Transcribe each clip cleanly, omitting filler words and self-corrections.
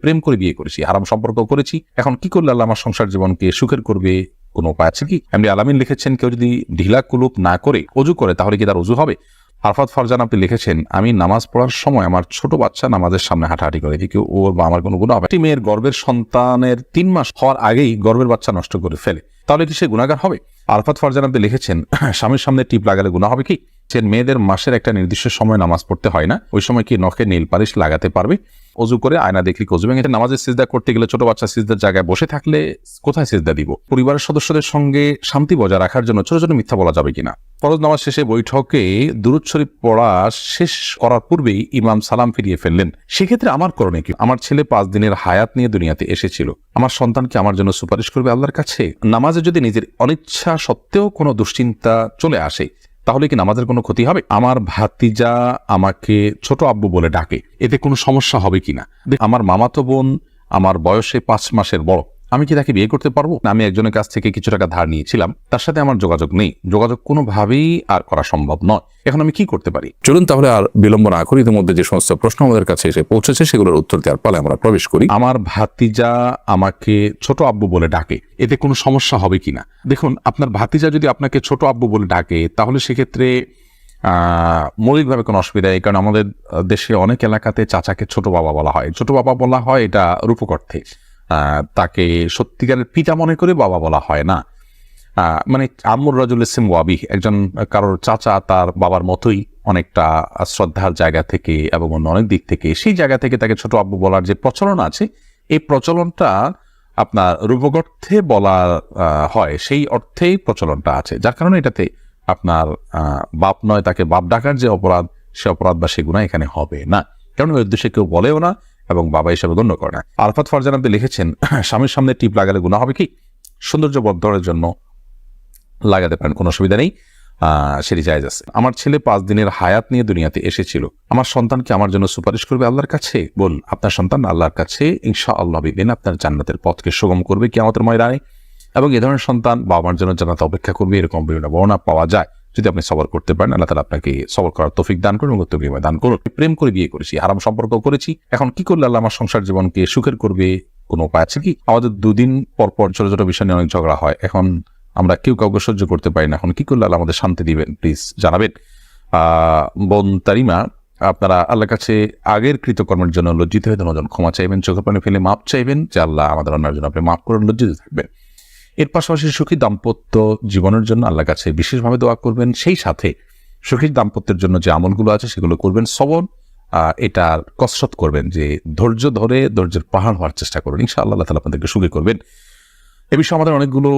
প্রেম করে বিয়ে করেছি, হারাম সম্পর্ক করেছি, এখন কি করলে আল্লাহ আমার সংসার জীবনকে সুখের করবে, কোনো উপায় আছে কি? এমনি আলামিন লিখেছেন, কেউ যদি ঢিলা কুলুপ না করে অজু করে তাহলে কি তার অজু হবে? আরফাত ফারজান আপনি লিখেছেন, আমি নামাজ পড়ার সময় আমার ছোট বাচ্চা নামাজের সামনে হাঁটাহাঁটি করে, কি ওর বা আমার কোনো গুনাহ হবে? একটি মেয়ের গর্ভের সন্তানের 3 মাস হওয়ার আগেই গর্ভের বাচ্চা নষ্ট করে ফেলে, তাহলে কি সে গুনাহগার হবে? আরফাত ফারজান আপনি লিখেছেন, স্বামীর সামনে টিপ লাগালে গুনাহ হবে কি? মেয়েদের মাসের একটা নির্দিষ্ট সময় নামাজ পড়তে হয় না, ওই সময় কি নখে নীল পালিশ লাগাতে পারবে? অজু করে আয়না দেখলি অজু ভেঙে নামাজের সিজদা করতে গেলে ছোট বাচ্চা সিজদার জায়গায় বসে থাকলে কোথায় সিজদা দিব? পরিবারের সদস্যদের সঙ্গে শান্তি বজায় রাখার জন্য ছোট ছোট মিথ্যা বলা যাবে কিনা? ফরজ নামাজ শেষে বৈঠকে দুরূদ শরীফ পড়া শেষ করার পূর্বেই ইমাম সালাম ফিরিয়ে ফেললেন, সেক্ষেত্রে আমার করণীয় কি? আমার ছেলে 5 দিনের হায়াত নিয়ে দুনিয়াতে এসেছিল, আমার সন্তানকে আমার জন্য সুপারিশ করবে আল্লাহর কাছে? নামাজে যদি নিজের অনিচ্ছা সত্ত্বেও কোনো দুশ্চিন্তা চলে আসে তাহলে কি নামাজের কোনো ক্ষতি হবে? আমার ভাতিজা আমাকে ছোট আব্বু বলে ডাকে, এতে কোনো সমস্যা হবে কিনা? আমার মামাতো বোন আমার বয়সে 5 মাসের বড়, আমি কি তাকে বিয়ে করতে পারবো? আমি একজনের কাছ থেকে কিছু টাকা ধার নিয়েছিলাম, তার সাথে আমার যোগাযোগ নেই, যোগাযোগ কোনোভাবেই আর করা সম্ভব নয়, এখন আমি কি করতে পারি? চলুন তাহলে আর বিলম্ব না করি, ইতিমধ্যে যে সমস্ত প্রশ্ন আমাদের কাছে এসে পৌঁছেছে সেগুলোর উত্তর দেওয়ার পালে আমরা প্রবেশ করি। আমার ভাতিজা আমাকে ছোট আব্বু বলে ডাকে, এতে কোনো সমস্যা হবে কিনা? দেখুন, আপনার ভাতিজা যদি আপনাকে ছোট আব্বু বলে ডাকে তাহলে সেক্ষেত্রে মৌলিকভাবে কোনো অসুবিধা নেই, কারণ আমাদের দেশে অনেক এলাকাতে চাচাকে ছোট বাবা বলা হয়। ছোট বাবা বলা হয় এটা রূপক অর্থে, তাকে সত্যিকারের পিতা মনে করে বাবা বলা হয় না। মানে আম্মুর রাজুল ইসলাম ওয়াবি, একজন কারোর চাচা তার বাবার মতোই অনেকটা শ্রদ্ধার জায়গা থেকে এবং অন্য অনেক দিক থেকে, সেই জায়গা থেকে তাকে ছোট আব্বু বলার যে প্রচলন আছে, এই প্রচলনটা আপনার রূপক অর্থে বলা হয়, সেই অর্থেই প্রচলনটা আছে, যার কারণে এটাতে আপনার বাপ নয় তাকে বাপ ডাকার যে অপরাধ, সে অপরাধ বা সে গুনাহ এখানে হবে না, কারণ ওই উদ্দেশ্যে কেউ বলেও না এবং বাবা হিসাবে গণ্য করে না। আরফাত ফারজান আপনি লিখেছেন, স্বামীর সামনে টিপ লাগালে গুনাহ হবে কি? সৌন্দর্য বর্ধনের জন্য লাগাতে পারেন, কোনো অসুবিধা নেই, সেটি জায়েজ আছে। আমার ছেলে 5 দিনের হায়াত নিয়ে দুনিয়াতে এসেছিল, আমার সন্তানকে আমার জন্য সুপারিশ করবে আল্লাহর কাছে? বল, আপনার সন্তান আল্লাহর কাছে ইনশাআল্লাহ বিদিন আপনার জান্নাতের পথকে সুগম করবে কিয়ামতের ময়দানে, এবং এ ধরনের সন্তান বাবা মার জন্য জান্নাতে অপেক্ষা করবে, এরকম বিভিন্ন বর্ণনা পাওয়া যায়। যদি আপনি সবর করতে পারেন, আল্লাহ তাআলা আপনাকে সবর করার তৌফিক দান করুন এবং উত্তম বিনিময় দান করুন। প্রেম করে বিয়ে করেছি, হারাম সম্পর্ক করেছি, এখন কি করলে আল্লাহ আমার সংসার জীবনকে সুখের করবে, কোনো উপায় আছে কি? আমাদের 2 দিন পর পর ছোট ছোট বিষয় নিয়ে অনেক ঝগড়া হয়, এখন আমরা কেউ কাউকে সহ্য করতে পারি না, এখন কি করলে আল্লাহ আমাদের শান্তি দিবেন, প্লিজ জানাবেন। বোন তারিমা, আপনারা আল্লাহর কাছে আগের কৃতকর্মের জন্য লজ্জিত হয়ে ধন্যবাদ ক্ষমা চাইবেন, চোখের পানি ফেলে মাপ চাইবেন যে আল্লাহ আমাদের অন্যার জন্য আপনি মাফ করুন, লজ্জিত থাকবেন। এর পাশাপাশি সুখী দাম্পত্য জীবনের জন্য আল্লাহর কাছে বিশেষভাবে দোয়া করবেন, সেই সাথে সুখী দাম্পত্যের জন্য যে আমলগুলো আছে সেগুলো করবেন, সবর এটার কসরত করবেন, যে ধৈর্য ধরে ধৈর্যের পাহাড় হওয়ার চেষ্টা করুন, ইনশাআল্লাহ আল্লাহ তাআলা আপনাদেরকে সুখী করবেন। এ বিষয়ে আমাদের অনেকগুলো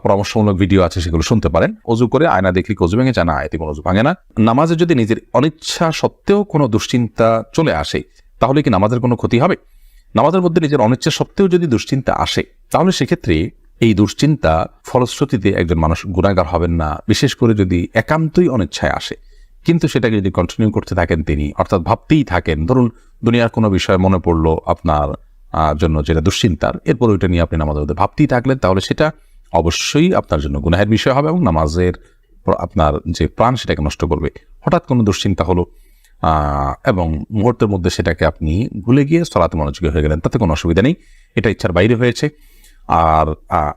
পরামর্শমূলক ভিডিও আছে, সেগুলো শুনতে পারেন। অজু করে আয়না দেখলে অজু ভেঙে যায় না, আয়াতে কোনো অজু ভাঙে না। নামাজে যদি নিজের অনিচ্ছা সত্ত্বেও কোনো দুশ্চিন্তা চলে আসে তাহলে কি নামাজের কোনো ক্ষতি হবে? নামাজের মধ্যে নিজের অনিচ্ছা সত্ত্বেও যদি দুশ্চিন্তা আসে তাহলে সেক্ষেত্রে এই দুশ্চিন্তা ফলশ্রুতিতে একজন মানুষ গুনাহগার হবেন না, বিশেষ করে যদি একান্তই অনিচ্ছায় আসে, কিন্তু সেটাকে যদি কন্টিনিউ করতে থাকেন তিনি, অর্থাৎ ভাবতেই থাকেন, ধরুন দুনিয়ার কোনো বিষয় মনে পড়লো আপনার জন্য যেটা দুশ্চিন্তার, এরপর ওইটা নিয়ে আপনি নামাজের মধ্যে ভাবতেই থাকলেন, তাহলে সেটা অবশ্যই আপনার জন্য গুনাহের বিষয় হবে এবং নামাজের আপনার যে প্রাণ সেটাকে নষ্ট করবে। হঠাৎ কোনো দুশ্চিন্তা হলো এবং মুহূর্তের মধ্যে সেটাকে আপনি ভুলে গিয়ে সালাতে মনোযোগী হয়ে গেলেন, তাতে কোনো অসুবিধা নেই, এটা ইচ্ছার বাইরে হয়েছে। আর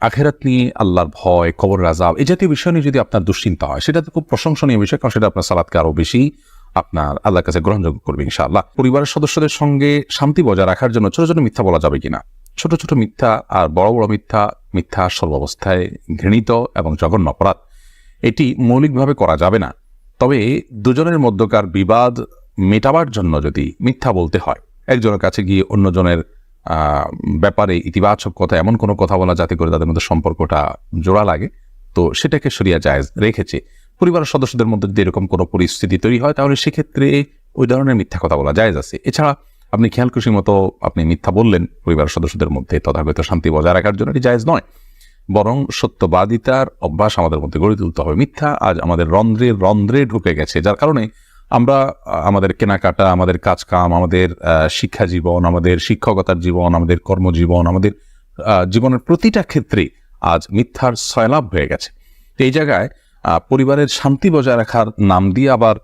আখিরাত নিয়ে, আল্লাহর ভয়, কবরের আযাব, এই জাতীয় বিষয় নিয়ে যদি আপনার দুশ্চিন্তা হয় সেটা তো খুব প্রশংসনীয় বিষয়, কারণ সেটা আপনার সালাতকে আরো বেশি আপনার আল্লাহর কাছে গ্রহণযোগ্য করবে ইনশাআল্লাহ। পরিবারের সদস্যদের সঙ্গে শান্তি বজায় রাখার জন্য ছোট ছোট মিথ্যা বলা যাবে কিনা? ছোট ছোট মিথ্যা আর বড় বড় মিথ্যা, মিথ্যা সর্বাবস্থায় ঘৃণিত এবং জঘন্য অপরাধ, এটি মৌলিকভাবে করা যাবে না। তবে দুজনের মধ্যকার বিবাদ মেটাবার জন্য যদি মিথ্যা বলতে হয়, একজনের কাছে গিয়ে অন্যজনের ব্যাপারে ইতিবাচক কথা, এমন কোনো কথা বলা যাতে করে তাদের মধ্যে সম্পর্কটা জোড়া লাগে, তো সেটাকে শরিয়া জায়েজ রেখেছে। পরিবারের সদস্যদের মধ্যে যদি এরকম কোনো পরিস্থিতি তৈরি হয় তাহলে সেক্ষেত্রে ওই ধরনের মিথ্যা কথা বলা জায়েজ আছে। এছাড়া আপনি খেয়াল খুশি মতো আপনি মিথ্যা বললেন পরিবারের সদস্যদের মধ্যে, তথাগত শান্তি বজায় রাখার জন্য এটি জায়েজ নয়, বরং সত্যবাদিতার অভ্যাস আমাদের মধ্যে গড়ে তুলতে হবে। মিথ্যা আজ আমাদের রন্ধ্রে রন্ধ্রে ঢুকে গেছে, যার কারণে আমরা আমাদের কেনাকাটা, আমাদের কাজকাম, আমাদের শিক্ষা জীবন, আমাদের শিক্ষকতার জীবন, আমাদের কর্মজীবন, আমাদের জীবনের প্রতিটা ক্ষেত্রে আজ মিথ্যার সয়লাভ হয়ে গেছে। তো এই জায়গায় পরিবারের শান্তি বজায় রাখার নাম দিয়ে আবার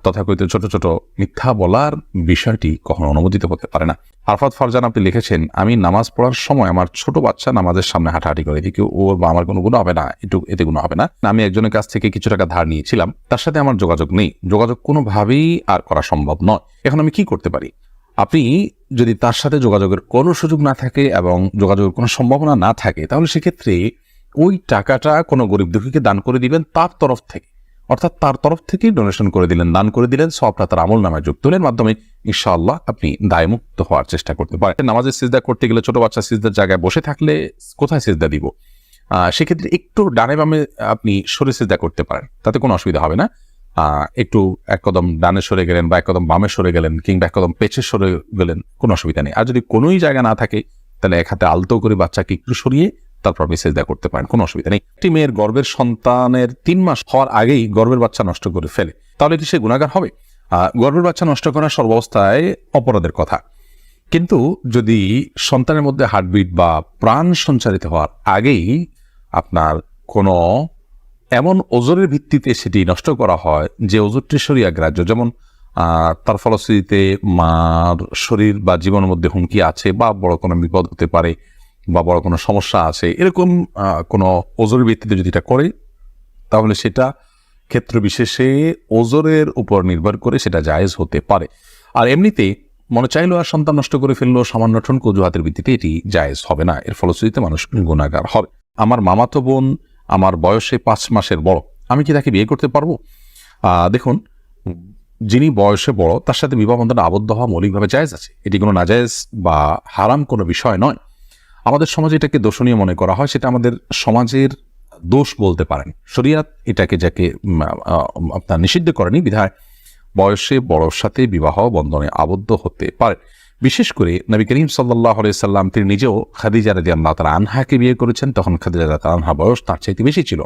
তথাকথিত ছোট ছোট মিথ্যা বলার বিষয়টি কখনো অনুমোদিত হতে পারে না। আরফাত ফারজান আপনি লিখেছেন, আমি নামাজ পড়ার সময় আমার ছোট বাচ্চা নামাজের সামনে হাঁটাহাঁটি করে, এদিকে ওর বা আমার কোনো গুনাহ হবে না, এতে গুনাহ হবে না। আমি একজনের কাছ থেকে কিছু টাকা ধার নিয়েছিলাম, তার সাথে আমার যোগাযোগ নেই, যোগাযোগ কোনোভাবেই আর করা সম্ভব নয়, এখন আমি কি করতে পারি? আপনি যদি তার সাথে যোগাযোগের কোনো সুযোগ না থাকে এবং যোগাযোগের কোনো সম্ভাবনা না থাকে, তাহলে সেক্ষেত্রে ওই টাকাটা কোনো গরিব দুঃখীকে দান করে দিবেন তার তরফ থেকে, অর্থাৎ তার তরফ থেকেই ডোনেশন করে দিলেন, দান করে দিলেন, সবটা তার আমল নামায় যুক্ত হলেন, মাধ্যমে ইনশাআল্লাহ আপনি দায়মুক্ত হওয়ার চেষ্টা করতে পারেন। নামাজের সিজদা করতে গেলে ছোট বাচ্চা সিজদার জায়গায় বসে থাকলে কোথায় সিজদা দিব? সেক্ষেত্রে একটু ডানে বামে আপনি সরে সিজদা করতে পারেন, তাতে কোনো অসুবিধা হবে না। একটু এক কদম ডানে সরে গেলেন বা এক কদম বামে সরে গেলেন কিংবা এক কদম পেছে সরে গেলেন, কোনো অসুবিধা নেই। আর যদি কোনোই জায়গা না থাকে, তাহলে এক হাতে আলতো করে বাচ্চাকে একটু সরিয়ে তারপর আপনি সেজদা করতে পারেন, কোনো অসুবিধা নেই। একটি মেয়ের গর্ভের সন্তানের 3 মাস হওয়ার আগেই গর্ভের বাচ্চা নষ্ট করে ফেলে, তাহলে কি সে গুনাহগার হবে? গর্ভের বাচ্চা নষ্ট করা সর্বাবস্থায় অপরাধের কথা, কিন্তু যদি সন্তানের মধ্যে হার্টবিট বা প্রাণ সঞ্চারিত হওয়ার আগেই আপনার কোনো এমন ওজরের ভিত্তিতে সেটি নষ্ট করা হয় যে ওজরটি শরিয়া গ্রাহ্য, যেমন তার ফলশ্রুতিতে মার শরীর বা জীবনের মধ্যে হুমকি আছে বা বড় কোনো বিপদ হতে পারে বা বড় কোনো সমস্যা আছে, এরকম কোনো ওজরের ভিত্তিতে যদি এটা করে, তাহলে সেটা ক্ষেত্র বিশেষে ওজরের উপর নির্ভর করে সেটা জায়েজ হতে পারে। আর এমনিতে মনে চাইলো আর সন্তান নষ্ট করে ফেললো সামান্য ঠনক অজুহাতের ভিত্তিতে, এটি জায়েজ হবে না, এর ফলশ্রুতিতে মানুষ গুনাহগার হবে। আমার মামাতো বোন আমার বয়সে 5 মাসের বড়, আমি কি তাকে বিয়ে করতে পারবো? দেখুন, যিনি বয়সে বড় তার সাথে বিবাহ বন্ধনে আবদ্ধ হওয়া মৌলিকভাবে জায়েজ আছে, এটি কোনো নাজায়েজ বা হারাম কোনো বিষয় নয়। আমাদের সমাজে এটাকে দোষণীয় মনে করা হয়, সেটা আমাদের সমাজের দোষ বলতে পারেন। শরিয়াত এটাকে যাকে আপনার নিষিদ্ধ করেনি, বিধায় বয়সে বড়র সাথে বিবাহ বন্ধনে আবদ্ধ হতে পারে। বিশেষ করে নবী করিম সাল্লাল্লাহু আলাইহি সাল্লাম তিনি নিজেও খাদিজা রাদিয়াল্লাহু তাআলা আনহাকে বিয়ে করেছেন, তখন খাদিজা রাদিয়াল্লাহু তাআলা আনহা বয়স তার চাইতে বেশি ছিল।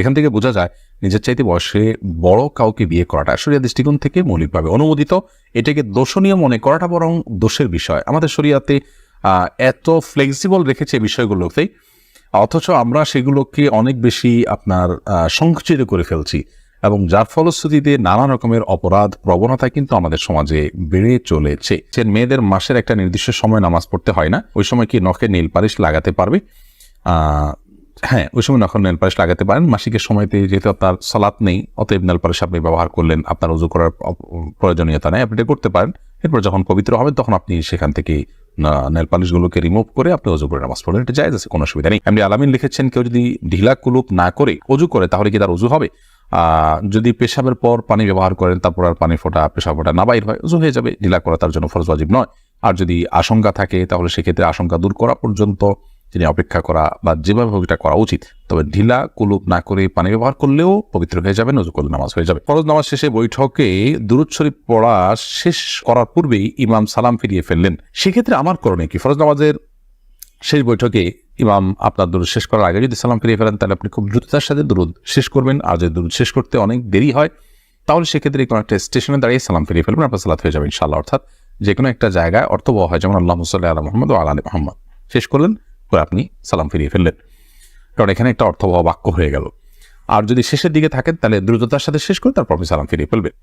এখান থেকে বোঝা যায় নিজের চাইতে বয়সে বড় কাউকে বিয়ে করাটা শরিয়া দৃষ্টিকোণ থেকে মৌলিকভাবে অনুমোদিত, এটাকে দোষণীয় মনে করাটা বরং দোষের বিষয়। আমাদের শরিয়াতে এত ফ্লেক্সিবল রেখেছে বিষয়গুলোতেই, অথচ আমরা সেগুলোকে অনেক বেশি আপনার সংকুচিত করে ফেলছি, এবং যার ফলশ্রুতিতে নানা রকমের অপরাধ প্রবণতা কিন্তু আমাদের সমাজে বেড়ে চলেছে। মেয়েদের মাসের একটা নির্দিষ্ট সময় নামাজ পড়তে হয় না, ওই সময় কি নখে নেল পালিশ লাগাতে পারবে? হ্যাঁ, ওই সময় নখে নেল পালিশ লাগাতে পারেন। মাসিকের সময়তে যেহেতু আপনার সালাত নেই, অতএব নেল পালিশ আপনি ব্যবহার করলেন, আপনার উযু করার প্রয়োজনীয়তা নেই, আপনি এটা করতে পারেন। এরপর যখন পবিত্র হবেন তখন আপনি সেখান থেকে নেল পালিশগুলোকে রিমুভ করে আপনি অজু করে নামাজ পড়লেন, এটা জায়েজ আছে, কোনো অসুবিধা নেই। এমনি আলামিন লিখেছেন, কেউ যদি ঢিলা কুলুপ না করে অজু করে তাহলে কি তার অজু হবে? যদি পেশাবের পর পানি ব্যবহার করেন, তারপর আর পানি ফোটা পেশাব ফোটা না বাইর হয়, অজু হয়ে যাবে, ঢিলা করা তার জন্য ফরজ ওয়াজিব নয়। আর যদি আশঙ্কা থাকে, তাহলে সেক্ষেত্রে আশঙ্কা দূর করা পর্যন্ত তিনি অপেক্ষা করা বা যেভাবে হোক এটা করা উচিত। তবে ঢিলা কুলুপ না করে পানি ব্যবহার করলেও পবিত্র হয়ে যাবে, অজু করলে নামাজ হয়ে যাবে। ফরজ নামাজ শেষে বৈঠকে দুরূদ শরীফ পড়া শেষ করার পূর্বেই ইমাম সালাম ফিরিয়ে ফেললেন, সেক্ষেত্রে আমার করণীয় কি? ফরজ নামাজের শেষ বৈঠকে ইমাম আপনার দুরূদ শেষ করার আগে যদি সালাম ফিরিয়ে ফেলেন, তাহলে আপনি খুব দ্রুততার সাথে দুরূদ শেষ করবেন। আর যদি দুরূদ শেষ করতে অনেক দেরি হয়, তাহলে সেক্ষেত্রে কোনো একটা স্টেশনে দাঁড়িয়ে সালাম ফিরিয়ে ফেলবেন, আপনার সালাত হয়ে যাবে ইনশাআল্লাহ। অর্থাৎ যে কোনো একটা জায়গায় অর্থবহ হয়, যেমন আল্লাহুম্মা সাল্লি আলা মুহাম্মাদ ওয়া আলা আলি মুহাম্মাদ শেষ করলেন, করে আপনি সালাম ফিরিয়ে ফেললেন, কারণ এখানে একটা অর্থবহ বাক্য হয়ে গেল। আর যদি শেষের দিকে থাকেন, তাহলে দ্রুততার সাথে শেষ করে তারপর আপনি সালাম ফিরিয়ে ফেলবেন।